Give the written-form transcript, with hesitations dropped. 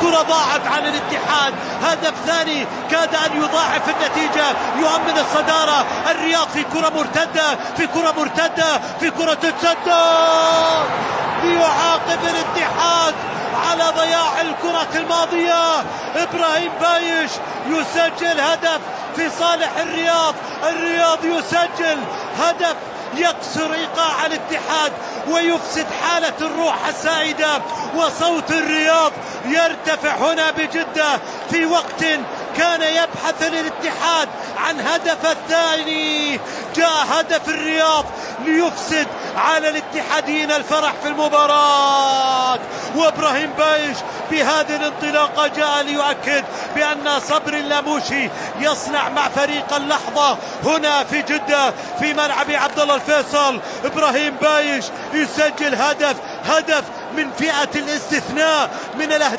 كرة ضاعت عن الاتحاد، هدف ثاني كاد أن يضاعف النتيجة، يؤمن الصدارة. الرياض في كرة مرتدة، في كرة مرتدة، في كرة تتسدد ليعاقب الاتحاد على ضياع الكرة الماضية. إبراهيم بايش يسجل هدف في صالح الرياض. الرياض يسجل هدف يكسر إيقاع الاتحاد ويفسد حالة الروح السائدة، وصوت الرياض يرتفع هنا بجدة في وقت كان يبحث الاتحاد عن هدف الثاني. جاء هدف الرياض ليفسد على الاتحاديين الفرح في المباراة، وإبراهيم بايش بهذه الانطلاقة جاء ليؤكد بأن صبري اللاموشي يصنع مع فريق اللحظة هنا في جدة في ملعب عبد الله الفيصل. إبراهيم بايش يسجل هدف من فئة الاستثناء من الأهداف.